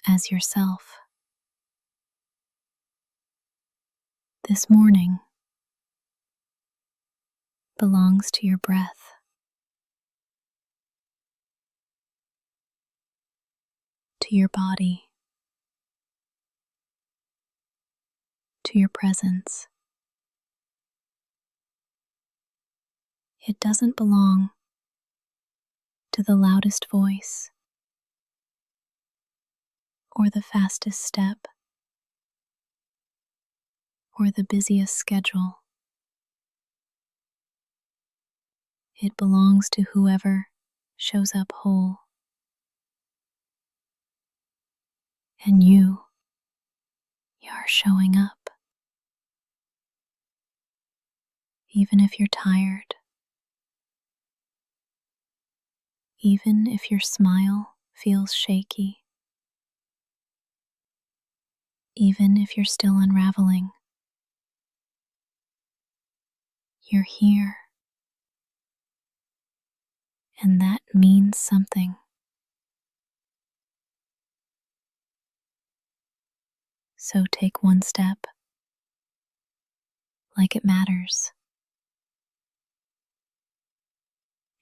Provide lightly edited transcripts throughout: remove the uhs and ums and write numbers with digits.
as yourself. This morning belongs to your breath, to your body, to your presence. It doesn't belong to the loudest voice or the fastest step or the busiest schedule. It belongs to whoever shows up whole. And you're showing up. Even if you're tired, even if your smile feels shaky, even if you're still unraveling, you're here. And that means something. So take one step like it matters.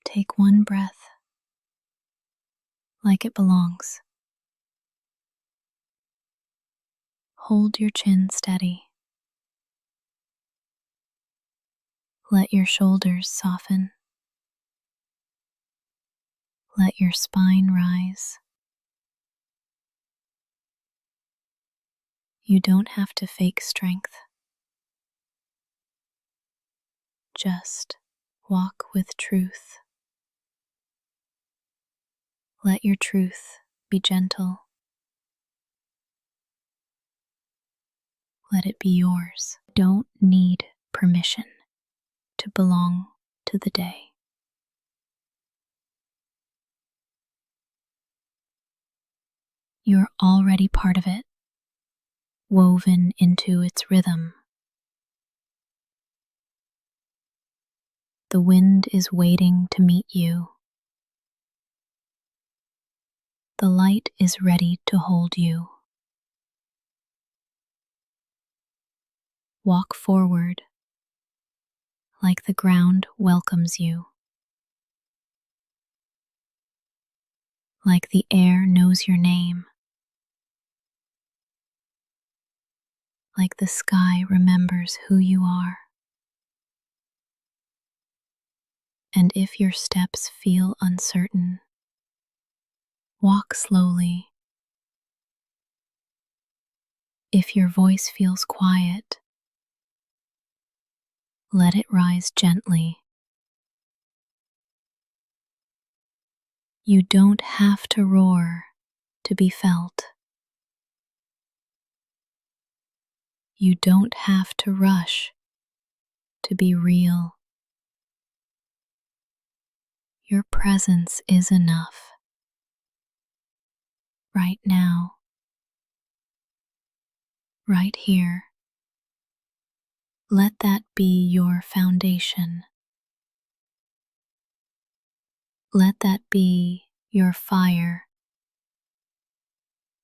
Take one breath like it belongs. Hold your chin steady. Let your shoulders soften. Let your spine rise. You don't have to fake strength. Just walk with truth. Let your truth be gentle. Let it be yours. Don't need permission to belong to the day. You're already part of it, woven into its rhythm. The wind is waiting to meet you. The light is ready to hold you. Walk forward like the ground welcomes you, like the air knows your name, like the sky remembers who you are. And if your steps feel uncertain, walk slowly. If your voice feels quiet, let it rise gently. You don't have to roar to be felt. You don't have to rush to be real. Your presence is enough. Right now, right here. Let that be your foundation. Let that be your fire.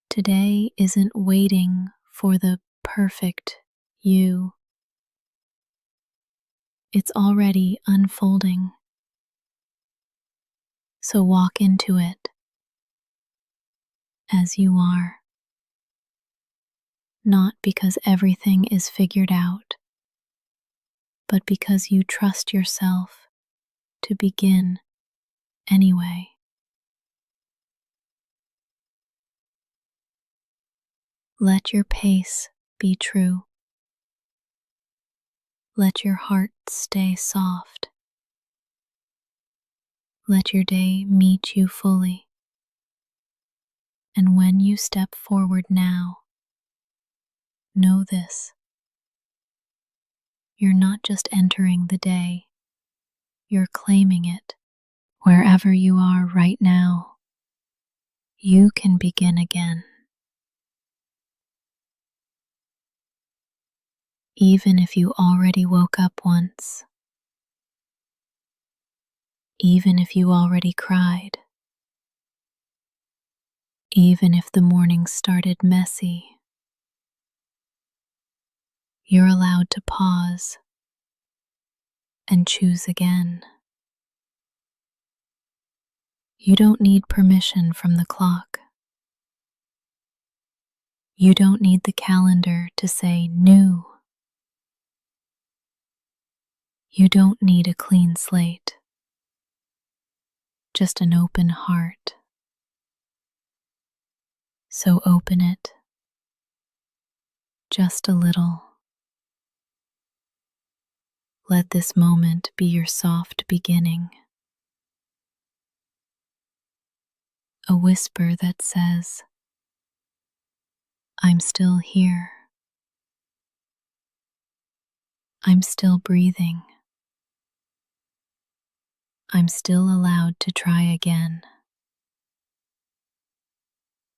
Today isn't waiting for the perfect you. It's already unfolding. So walk into it as you are. Not because everything is figured out, but because you trust yourself to begin anyway. Let your pace be true. Let your heart stay soft. Let your day meet you fully. And when you step forward now, know this. You're not just entering the day, you're claiming it. Wherever you are right now, you can begin again. Even if you already woke up once, even if you already cried, Even if the morning started messy, you're allowed to pause and choose again. You don't need permission from the clock. You don't need the calendar to say new. You don't need a clean slate, just an open heart. So open it just a little. Let this moment be your soft beginning. A whisper that says, I'm still here. I'm still breathing. I'm still allowed to try again.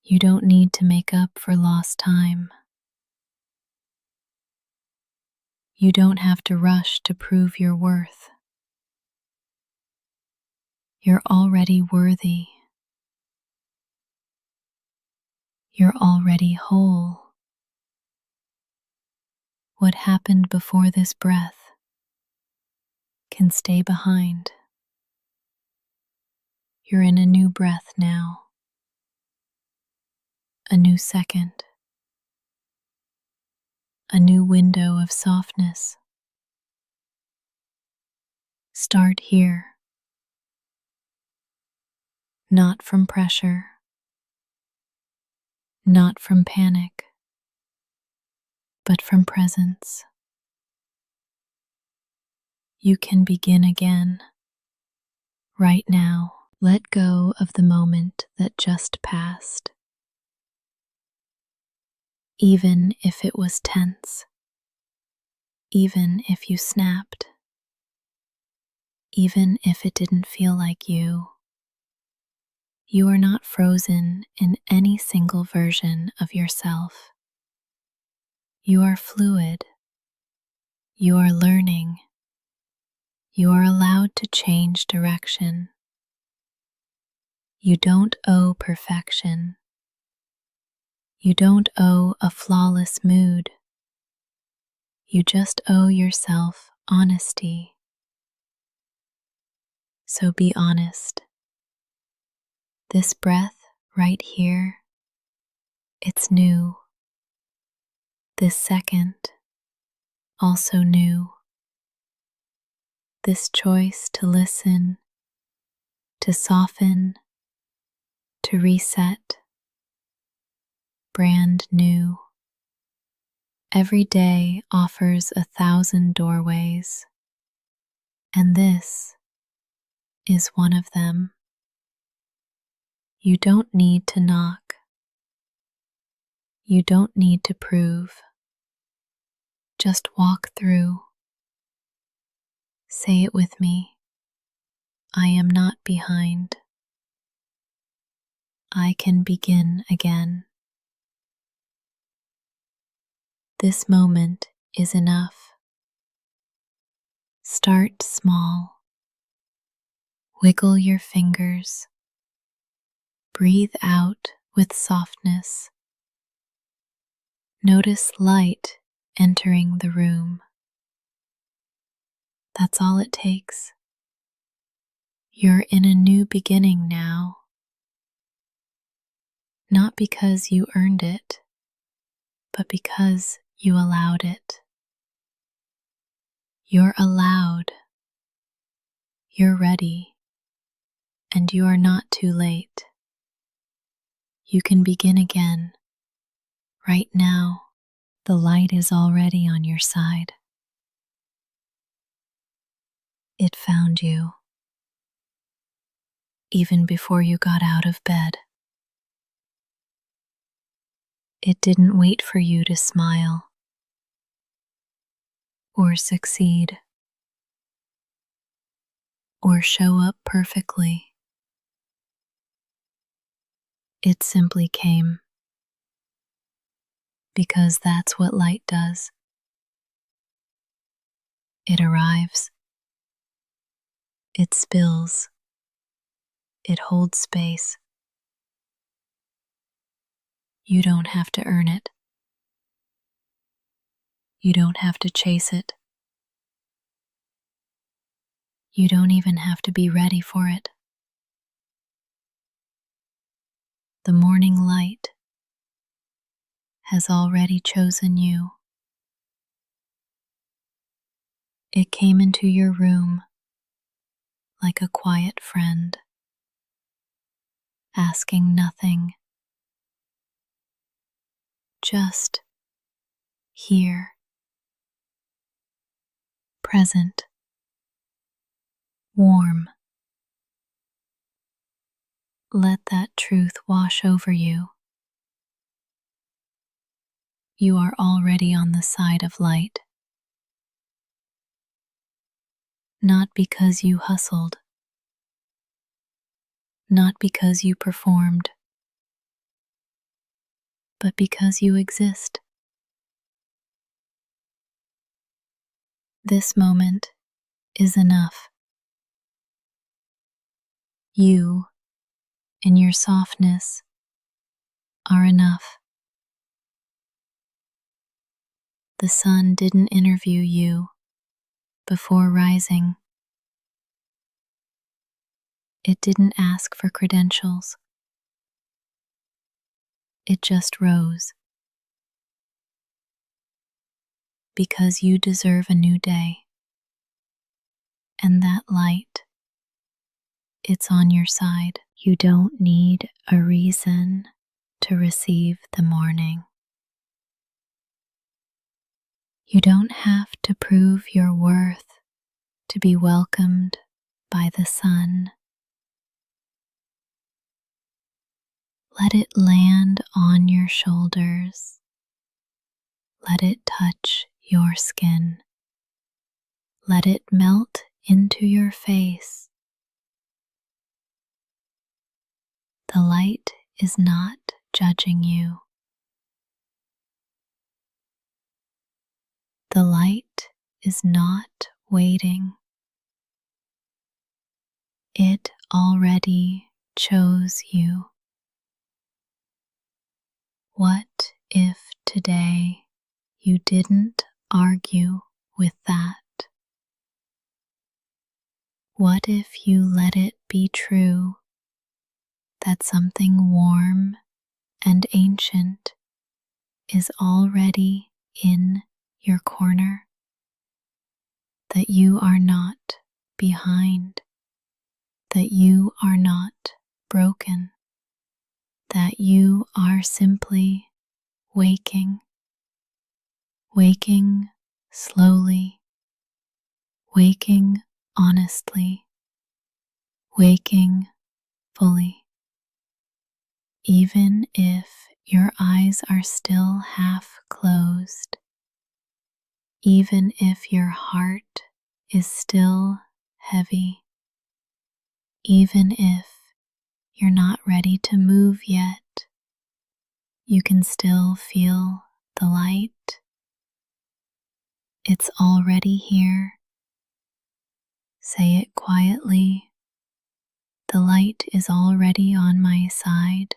You don't need to make up for lost time. You don't have to rush to prove your worth. You're already worthy. You're already whole. What happened before this breath can stay behind. You're in a new breath now. A new second. A new window of softness. Start here. Not from pressure. Not from panic. But from presence. You can begin again. Right now. Let go of the moment that just passed. Even if it was tense. Even if you snapped. Even if it didn't feel like you. You are not frozen in any single version of yourself. You are fluid. You are learning. You are allowed to change direction. You don't owe perfection. You don't owe a flawless mood. You just owe yourself honesty. So be honest. This breath right here, it's new. This second, also new. This choice to listen, to soften, to reset, brand new. Every day offers 1,000 doorways, and this is one of them. You don't need to knock. You don't need to prove. Just walk through. Say it with me. I am not behind. I can begin again. This moment is enough. Start small. Wiggle your fingers. Breathe out with softness. Notice light entering the room. That's all it takes. You're in a new beginning now. Not because you earned it, but because you allowed it. You're allowed. You're ready. And you are not too late. You can begin again. Right now, the light is already on your side. It found you, even before you got out of bed. It didn't wait for you to smile or succeed or show up perfectly. It simply came because that's what light does. It arrives. It spills. It holds space. You don't have to earn it. You don't have to chase it. You don't even have to be ready for it. The morning light has already chosen you. It came into your room like a quiet friend, asking nothing, just here, present, warm. Let that truth wash over you. You are already on the side of light, not because you hustled, not because you performed, but because you exist. This moment is enough. You, in your softness, are enough. The sun didn't interview you before rising. It didn't ask for credentials. It just rose. Because you deserve a new day. And that light, it's on your side. You don't need a reason to receive the morning. You don't have to prove your worth to be welcomed by the sun. Let it land on your shoulders. Let it touch your skin. Let it melt into your face. The light is not judging you. The light is not waiting. It already chose you. What if today you didn't argue with that? What if you let it be true that something warm and ancient is already in your corner? That you are not behind, that you are not broken, that you are simply waking, waking slowly, waking honestly, waking fully. Even if your eyes are still half closed, even if your heart is still heavy, even if you're not ready to move yet, you can still feel the light. It's already here. Say it quietly. The light is already on my side.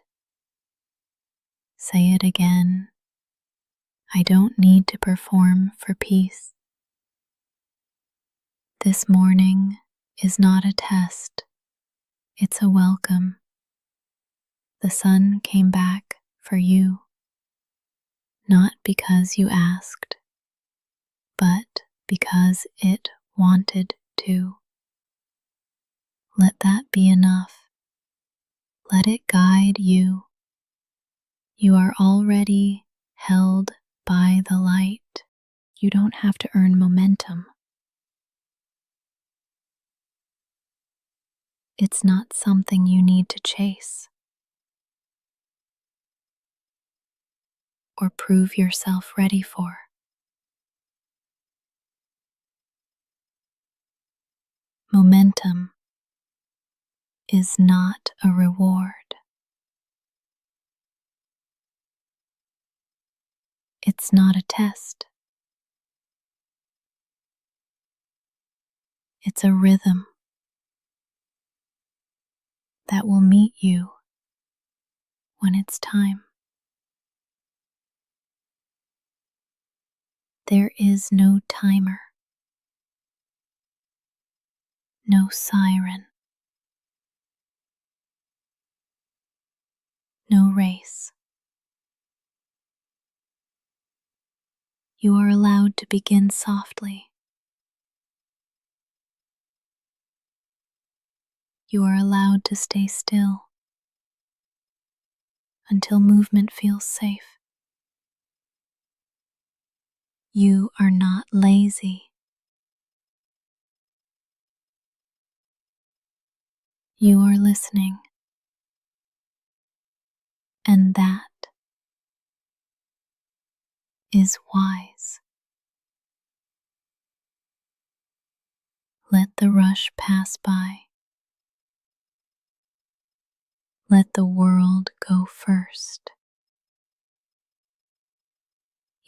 Say it again. I don't need to perform for peace. This morning is not a test. It's a welcome. The sun came back for you, not because you asked, but because it wanted to. Let that be enough. Let it guide you. You are already held by the light. You don't have to earn momentum. It's not something you need to chase or prove yourself ready for. Momentum is not a reward. It's not a test. It's a rhythm that will meet you when it's time. There is no timer, no siren, no race. You are allowed to begin softly. You are allowed to stay still until movement feels safe. You are not lazy. You are listening, and that is wise. Let the rush pass by. Let the world go first.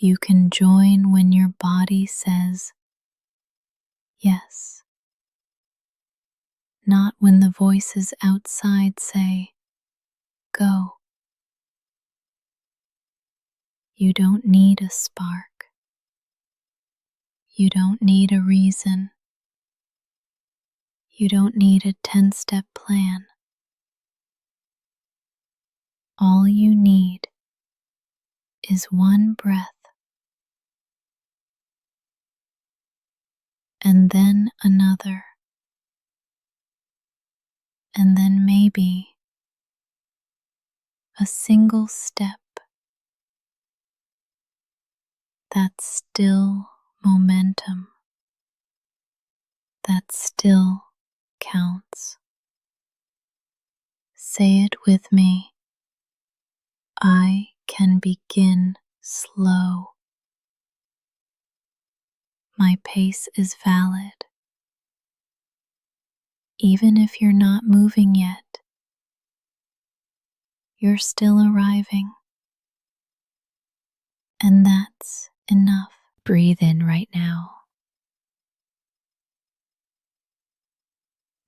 You can join when your body says yes, not when the voices outside say go. You don't need a spark. You don't need a reason. You don't need a 10-step plan. All you need is one breath, and then another, and then maybe a single step. That's still momentum. That still counts. Say it with me. I can begin slow. My pace is valid. Even if you're not moving yet, you're still arriving. And that's enough. Breathe in right now.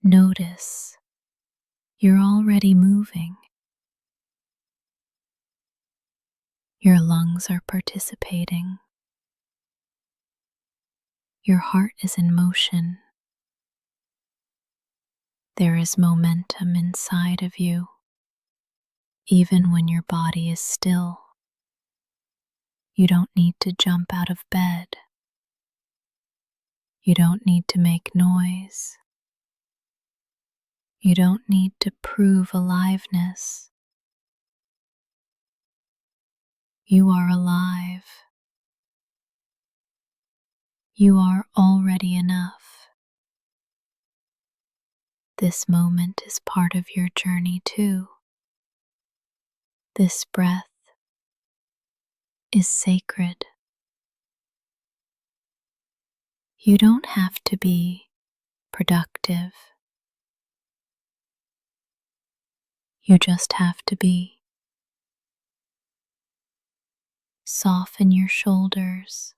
Notice you're already moving. Your lungs are participating. Your heart is in motion. There is momentum inside of you, even when your body is still. You don't need to jump out of bed. You don't need to make noise. You don't need to prove aliveness. You are alive. You are already enough. This moment is part of your journey too. This breath is sacred. You don't have to be productive. You just have to be. Soften your shoulders.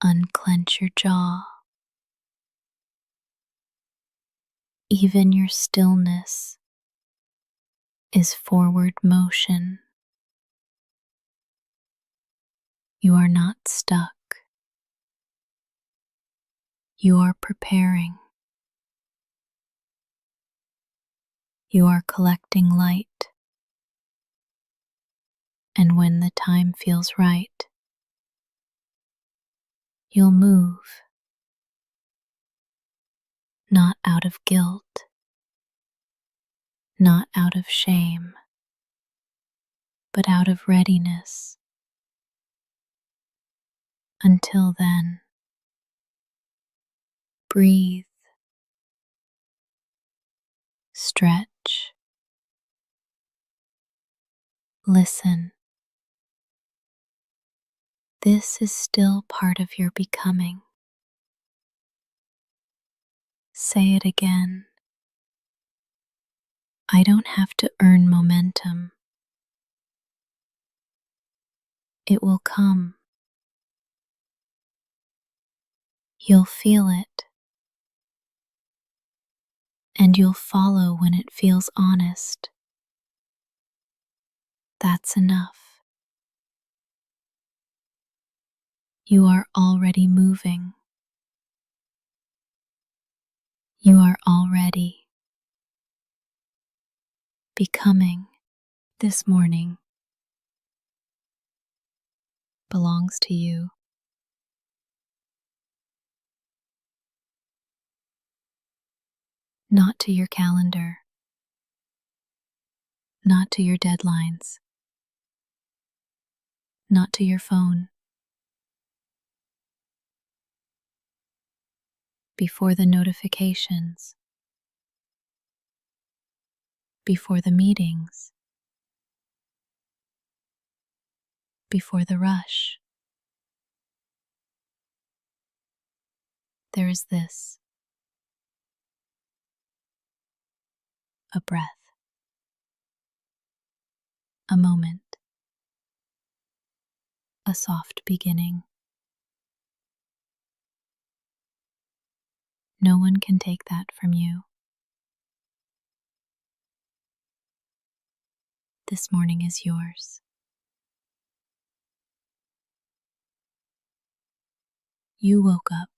Unclench your jaw. Even your stillness is forward motion. You are not stuck. You are preparing. You are collecting light. And when the time feels right, you'll move. Not out of guilt, not out of shame, but out of readiness. Until then, breathe, stretch, listen. This is still part of your becoming. Say it again. I don't have to earn momentum. It will come. You'll feel it. And you'll follow when it feels honest. That's enough. You are already moving. You are already becoming. This morning belongs to you. Not to your calendar, not to your deadlines, not to your phone. Before the notifications, before the meetings, before the rush, there is this: a breath, a moment, a soft beginning. No one can take that from you. This morning is yours. You woke up.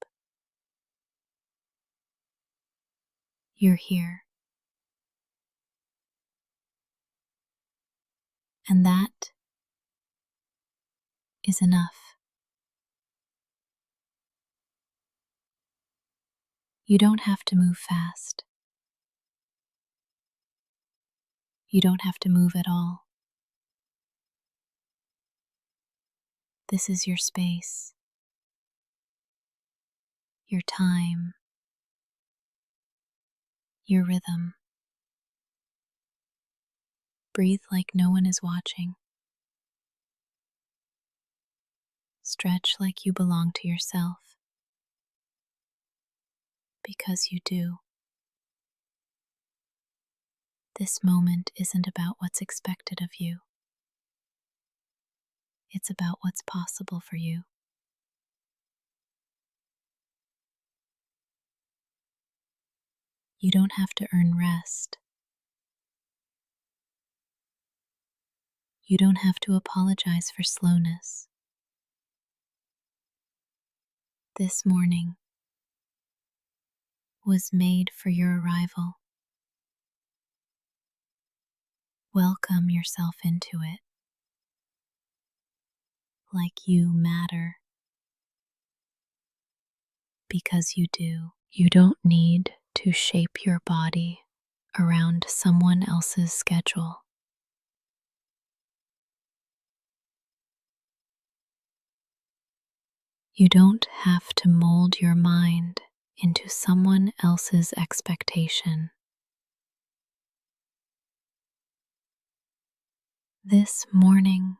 You're here. And that is enough. You don't have to move fast. You don't have to move at all. This is your space, your time, your rhythm. Breathe like no one is watching. Stretch like you belong to yourself, because you do. This moment isn't about what's expected of you. It's about what's possible for you. You don't have to earn rest. You don't have to apologize for slowness. This morning was made for your arrival. Welcome yourself into it, like you matter, because you do. You don't need to shape your body around someone else's schedule. You don't have to mold your mind into someone else's expectation. This morning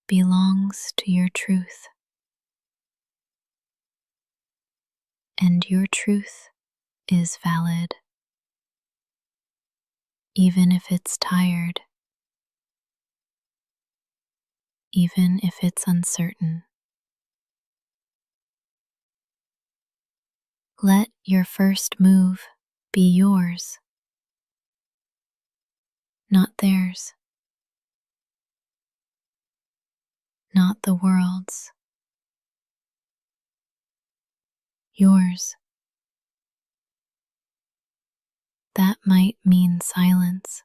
belongs to your truth, and your truth is valid, even if it's tired, even if it's uncertain. Let your first move be yours, not theirs, not the world's. Yours. That might mean silence.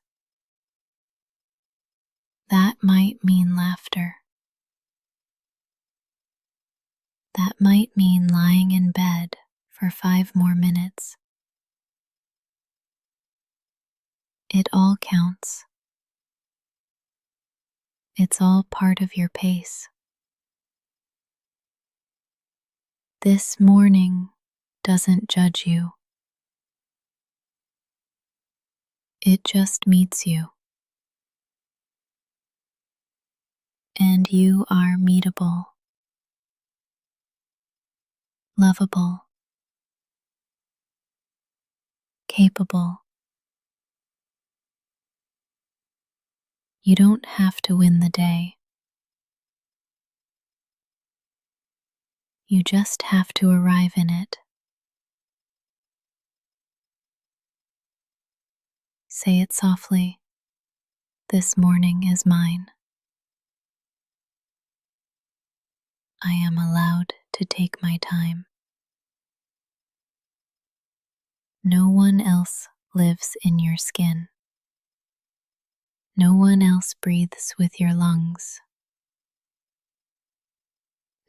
That might mean laughter. That might mean lying in bed for 5 more minutes. It all counts. It's all part of your pace. This morning doesn't judge you. It just meets you. And you are meetable, lovable, capable. You don't have to win the day. You just have to arrive in it. Say it softly. This morning is mine. I am allowed to take my time. No one else lives in your skin. No one else breathes with your lungs.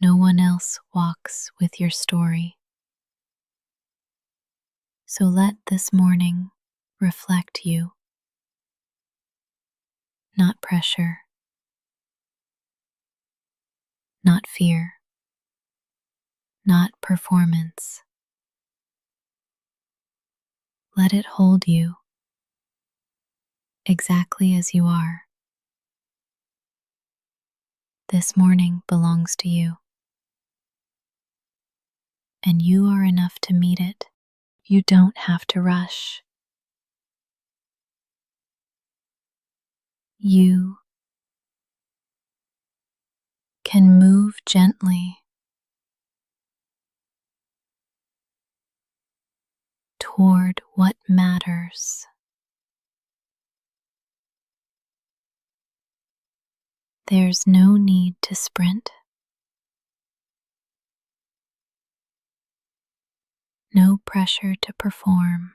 No one else walks with your story. So let this morning reflect you, not pressure, not fear, not performance. Let it hold you exactly as you are. This morning belongs to you, and you are enough to meet it. You don't have to rush. You can move gently toward what matters. There's no need to sprint, no pressure to perform.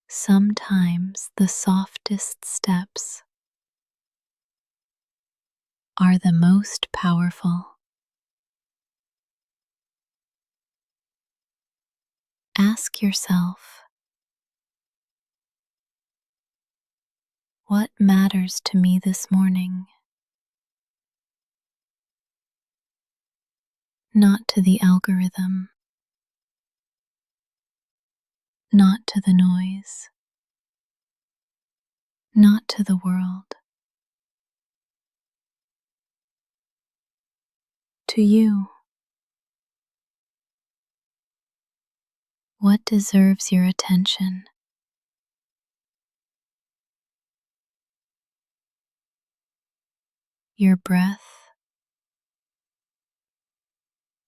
Sometimes the softest steps are the most powerful. Ask yourself, what matters to me this morning? Not to the algorithm, not to the noise, not to the world. To you, what deserves your attention? Your breath,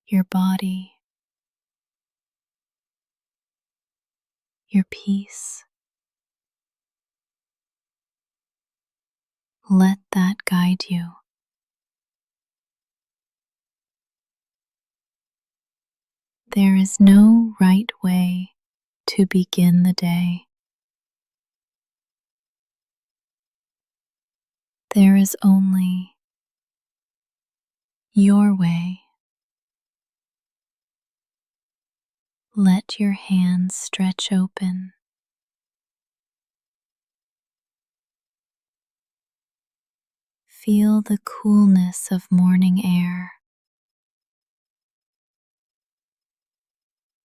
your body, your peace. Let that guide you. There is no right way to begin the day. There is only your way. Let your hands stretch open. Feel the coolness of morning air.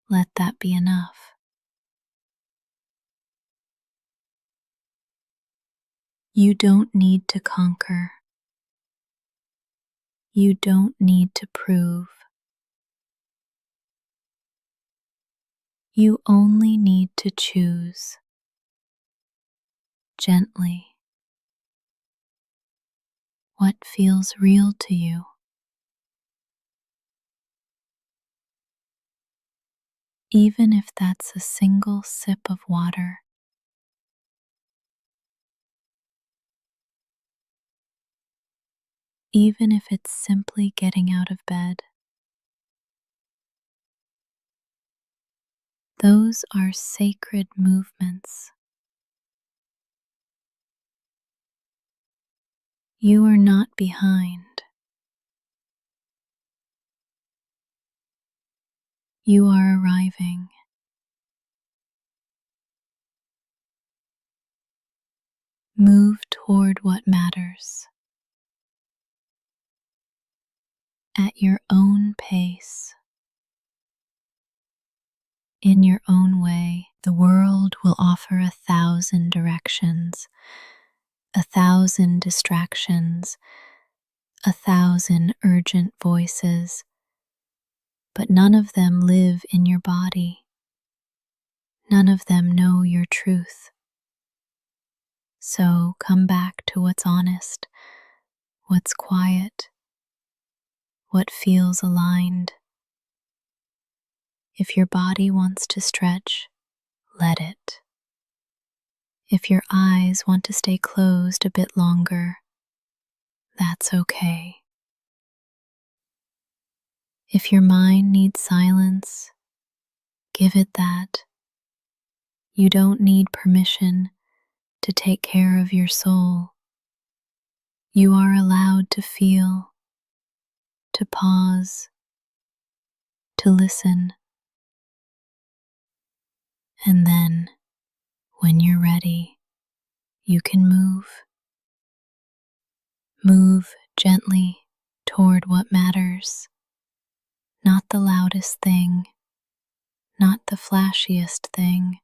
Let that be enough. You don't need to conquer. You don't need to prove. You only need to choose gently what feels real to you. Even if that's a single sip of water, even if it's simply getting out of bed. Those are sacred movements. You are not behind. You are arriving. Move toward what matters at your own pace, in your own way. The world will offer 1,000 directions, 1,000 distractions, 1,000 urgent voices, but none of them live in your body. None of them know your truth. So come back to what's honest, what's quiet, what feels aligned. If your body wants to stretch, let it. If your eyes want to stay closed a bit longer, that's okay. If your mind needs silence, give it that. You don't need permission to take care of your soul. You are allowed to feel, to pause, to listen. And then, when you're ready, you can move. Move gently toward what matters. Not the loudest thing, not the flashiest thing,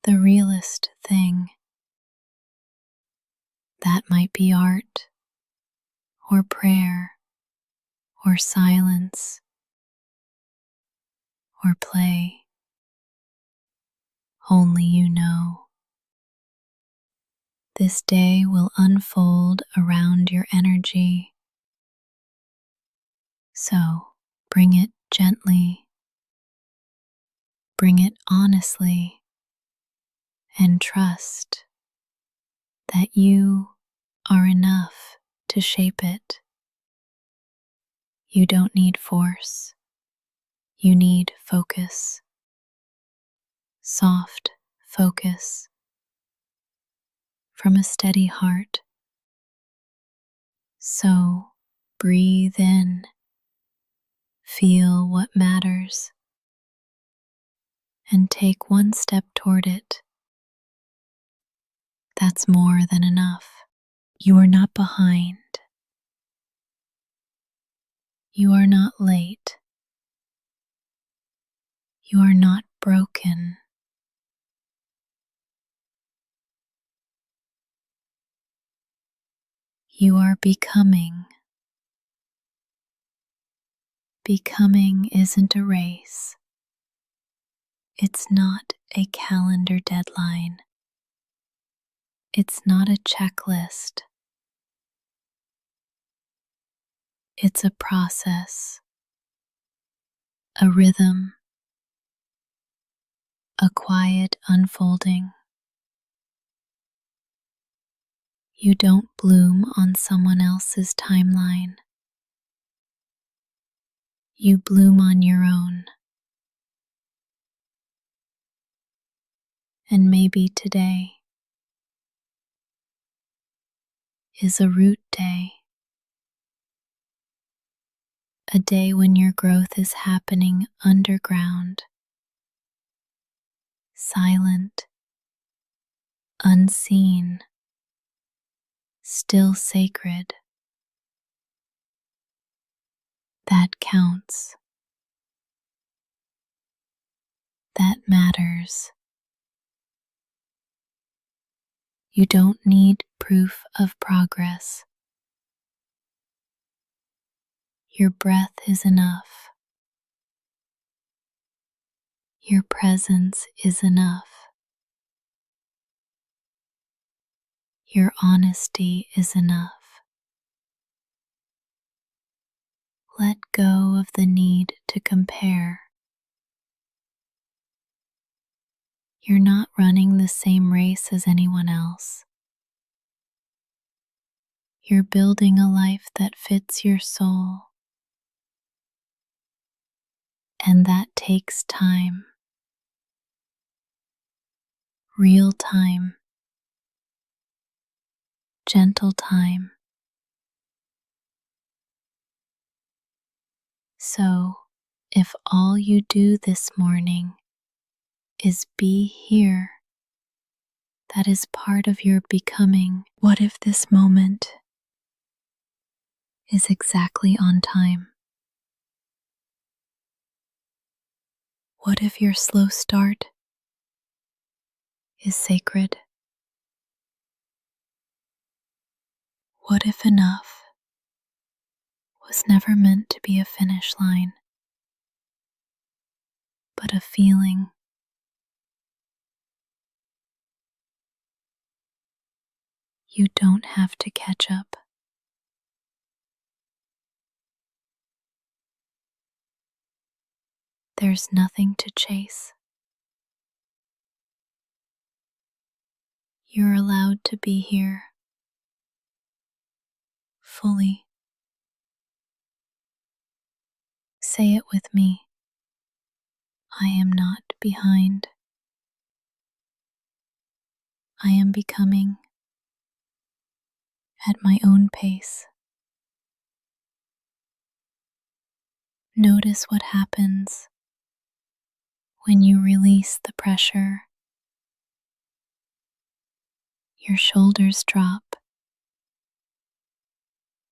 the realest thing. That might be art, or prayer, or silence, or play. Only you know. This day will unfold around your energy. So bring it gently, bring it honestly, and trust that you are enough to shape it. You don't need force. You need focus. Soft focus from a steady heart. So breathe in, feel what matters, and take one step toward it. That's more than enough. You are not behind. You are not late. You are not broken. You are becoming. Becoming isn't a race. It's not a calendar deadline. It's not a checklist. It's a process, a rhythm, a quiet unfolding. You don't bloom on someone else's timeline. You bloom on your own. And maybe today is a root day. A day when your growth is happening underground, silent, unseen, still sacred. That counts. That matters. You don't need proof of progress. Your breath is enough. Your presence is enough. Your honesty is enough. Let go of the need to compare. You're not running the same race as anyone else. You're building a life that fits your soul. And that takes time. Real time. Gentle time. So, if all you do this morning is be here, that is part of your becoming. What if this moment is exactly on time? What if your slow start is sacred? What if enough was never meant to be a finish line, but a feeling? You don't have to catch up. There's nothing to chase. You're allowed to be here fully. Say it with me. I am not behind. I am becoming at my own pace. Notice what happens when you release the pressure. Your shoulders drop.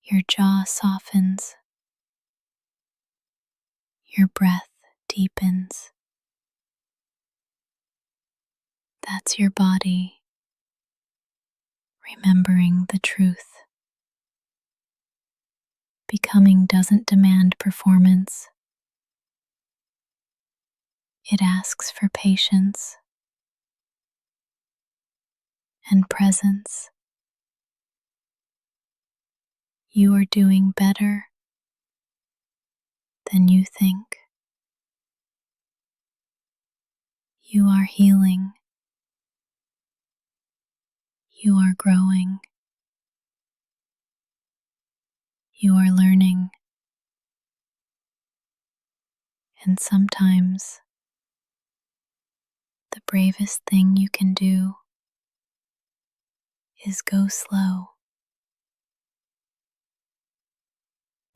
Your jaw softens. Your breath deepens. That's your body remembering the truth. Becoming doesn't demand performance. It asks for patience and presence. You are doing better than you think. You are healing. You are growing. You are learning. And sometimes the bravest thing you can do is go slow.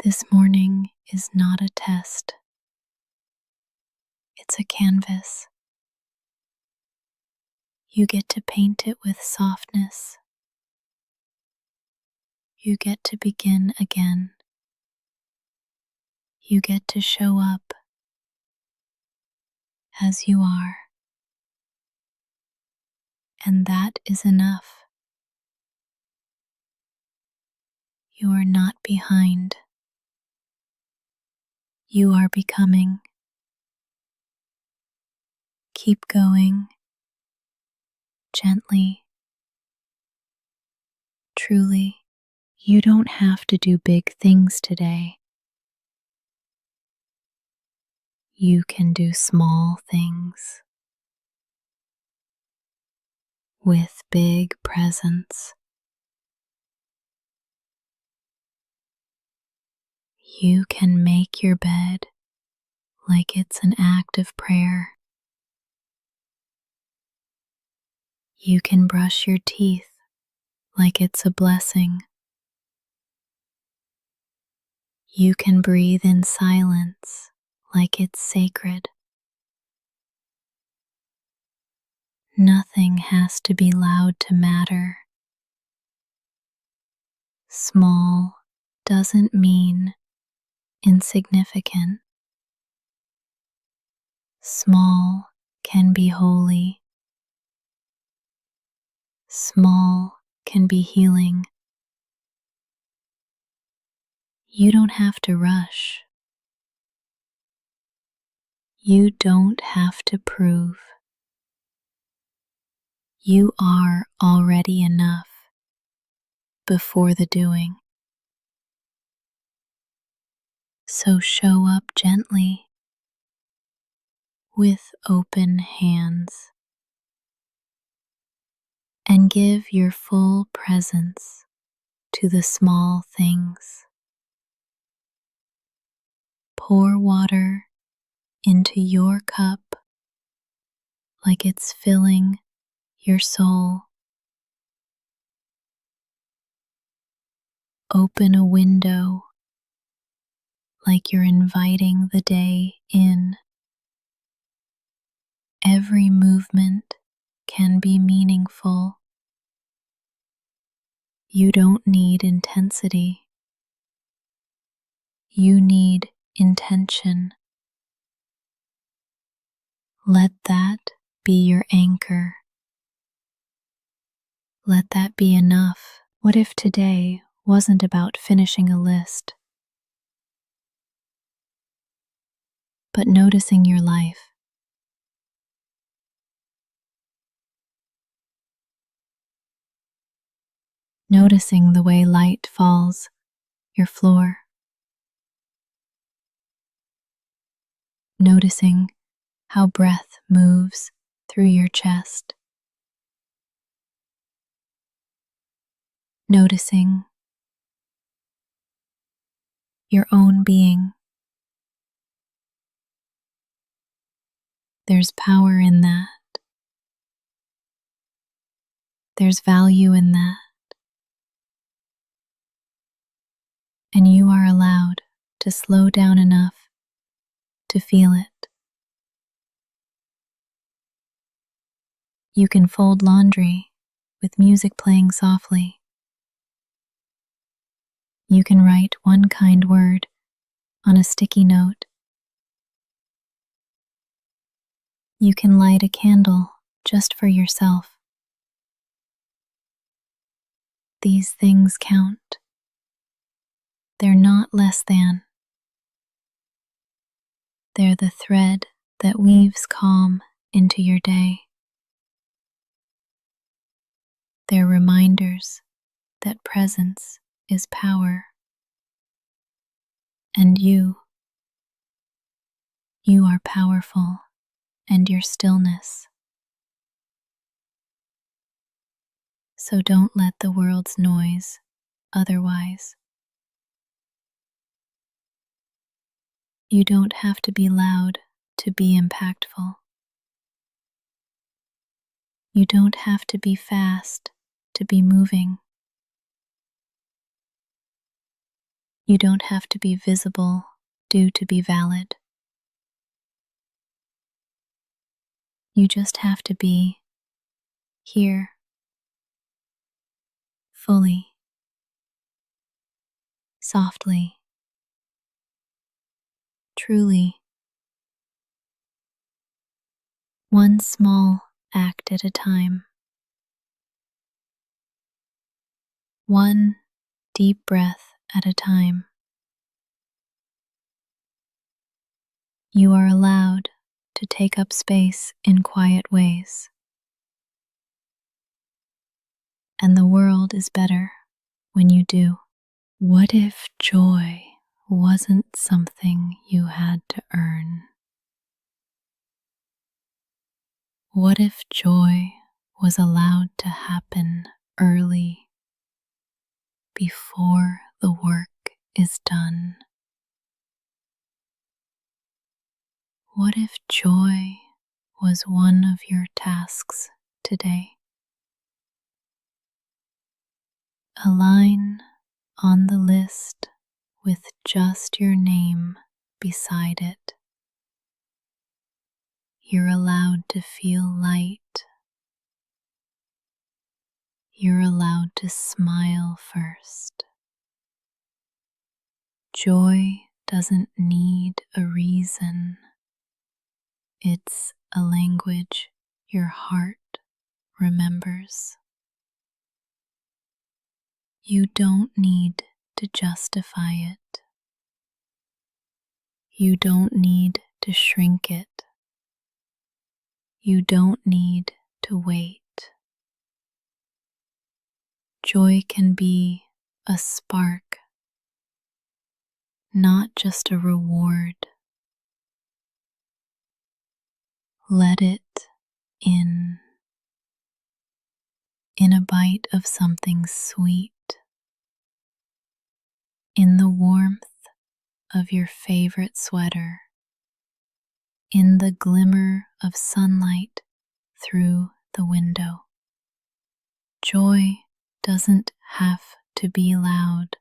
This morning is not a test. It's a canvas. You get to paint it with softness. You get to begin again. You get to show up as you are. And that is enough. You are not behind. You are becoming. Keep going, gently, truly. You don't have to do big things today. You can do small things with big presence. You can make your bed like it's an act of prayer. You can brush your teeth like it's a blessing. You can breathe in silence like it's sacred. Nothing has to be loud to matter. Small doesn't mean insignificant. Small can be holy. Small can be healing. You don't have to rush. You don't have to prove. You are already enough before the doing. So show up gently with open hands and give your full presence to the small things. Pour water into your cup like it's filling your soul. Open a window like you're inviting the day in. Every movement can be meaningful. You don't need intensity. You need intention. Let that be your anchor. Let that be enough. What if today wasn't about finishing a list, but noticing your life? Noticing the way light falls your floor. Noticing how breath moves through your chest. noticing your own being. There's power in that. There's value in that. And you are allowed to slow down enough to feel it. You can fold laundry with music playing softly. You can write one kind word on a sticky note. You can light a candle just for yourself. These things count. They're not less than. They're the thread that weaves calm into your day. They're reminders that presence is power. And you are powerful, and your stillness. So don't let the world's noise otherwise. You don't have to be loud to be impactful. You don't have to be fast to be moving. You don't have to be visible due to be valid. You just have to be here, fully, softly, truly. One small act at a time. One deep breath at a time. You are allowed to take up space in quiet ways. And the world is better when you do. What if joy wasn't something you had to earn? What if joy was allowed to happen early, before the work is done? What if joy was one of your tasks today? A line on the list with just your name beside it. You're allowed to feel light. You're allowed to smile first. Joy doesn't need a reason. It's a language your heart remembers. You don't need to justify it. You don't need to shrink it. You don't need to wait. Joy can be a spark, not just a reward. Let it in a bite of something sweet, in the warmth of your favorite sweater, in the glimmer of sunlight through the window. Joy doesn't have to be loud.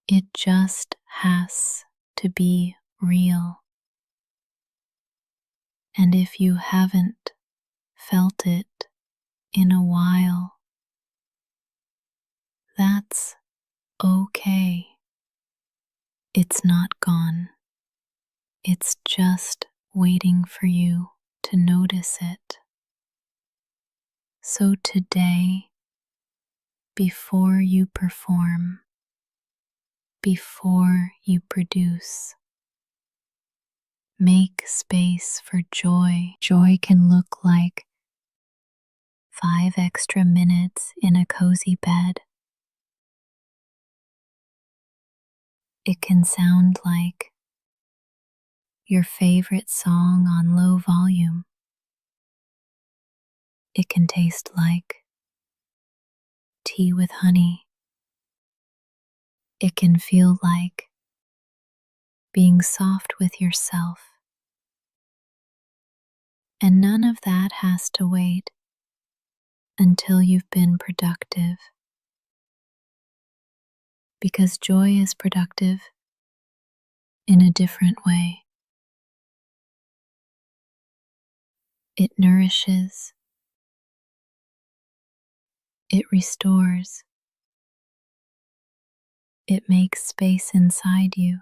It just has to be real. And if you haven't felt it in a while, that's okay. It's not gone. It's just waiting for you to notice it. So today, before you perform, before you produce, make space for joy. Joy can look like 5 extra minutes in a cozy bed. It can sound like your favorite song on low volume. It can taste like tea with honey. It can feel like being soft with yourself. And none of that has to wait until you've been productive. Because joy is productive in a different way. It nourishes, it restores, it makes space inside you.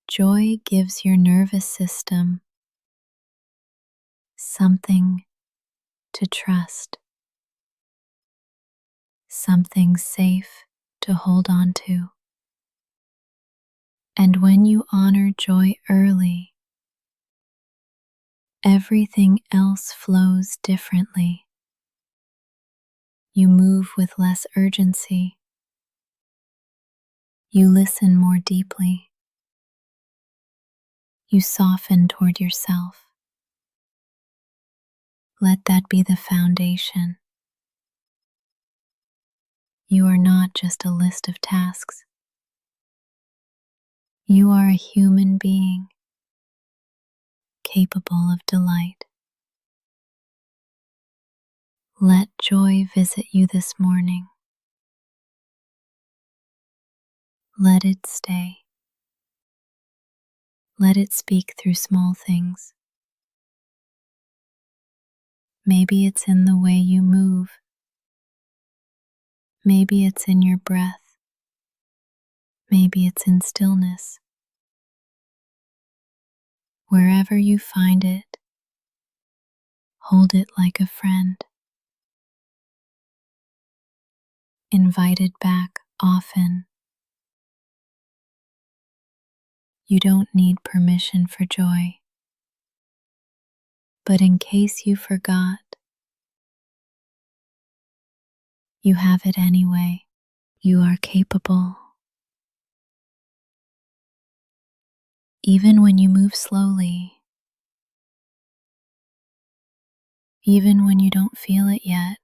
Joy gives your nervous system something to trust, something safe to hold on to. And when you honor joy early, everything else flows differently. You move with less urgency. You listen more deeply. You soften toward yourself. Let that be the foundation. You are not just a list of tasks. You are a human being capable of delight. Let joy visit you this morning. Let it stay. Let it speak through small things. Maybe it's in the way you move. Maybe it's in your breath. Maybe it's in stillness. Wherever you find it, hold it like a friend. Invite it back often. You don't need permission for joy. But in case you forgot, you have it anyway. You are capable. Even when you move slowly, even when you don't feel it yet,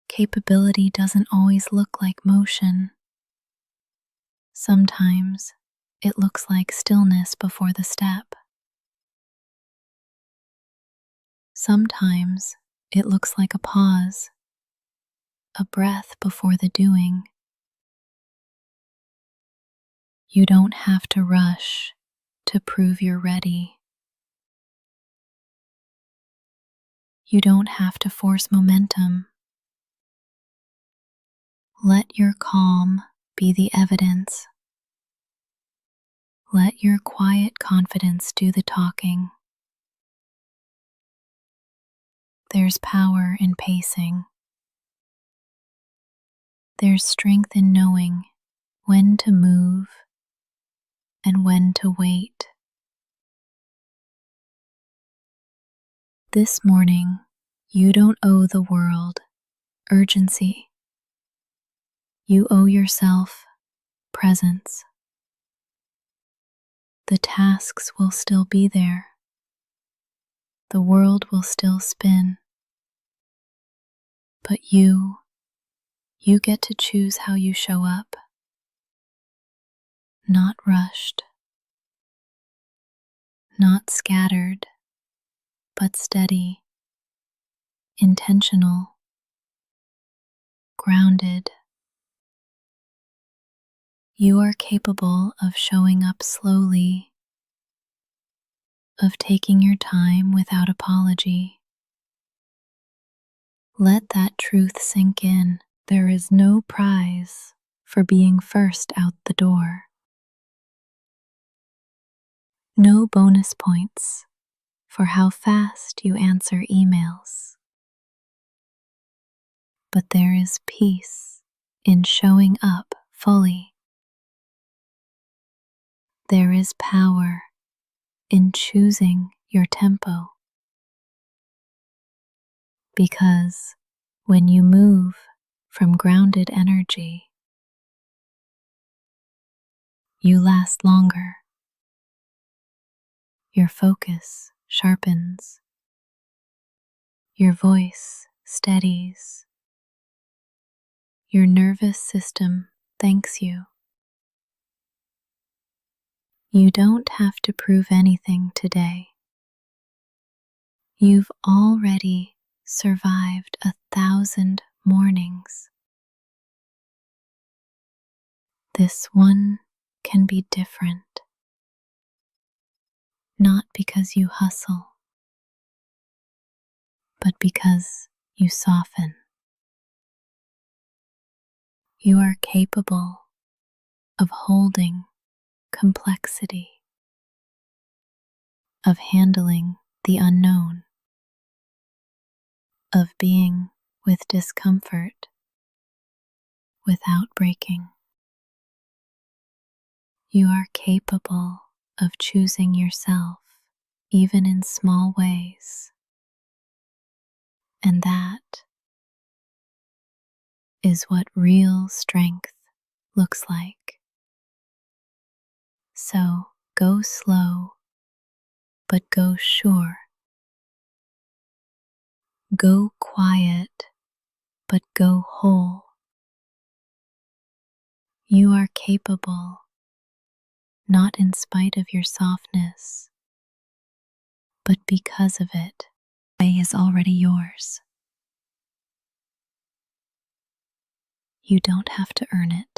capability doesn't always look like motion. Sometimes it looks like stillness before the step. Sometimes it looks like a pause, a breath before the doing. You don't have to rush to prove you're ready. You don't have to force momentum. Let your calm be the evidence. Let your quiet confidence do the talking. There's power in pacing. There's strength in knowing when to move and when to wait. This morning, you don't owe the world urgency. You owe yourself presence. The tasks will still be there. The world will still spin. But you get to choose how you show up. Not rushed, not scattered, but steady, intentional, grounded. You are capable of showing up slowly, of taking your time without apology. Let that truth sink in. There is no prize for being first out the door. No bonus points for how fast you answer emails. But there is peace in showing up fully. There is power in choosing your tempo. Because when you move from grounded energy, you last longer. Your focus sharpens. Your voice steadies. Your nervous system thanks you. You don't have to prove anything today. You've already survived 1,000 mornings. This one can be different, not because you hustle, but because you soften. You are capable of holding complexity, of handling the unknown, of being with discomfort without breaking. You are capable of choosing yourself, even in small ways. And that is what real strength looks like. So go slow, but go sure. Go quiet, but go whole. You are capable, not in spite of your softness, but because of it. The way is already yours. You don't have to earn it.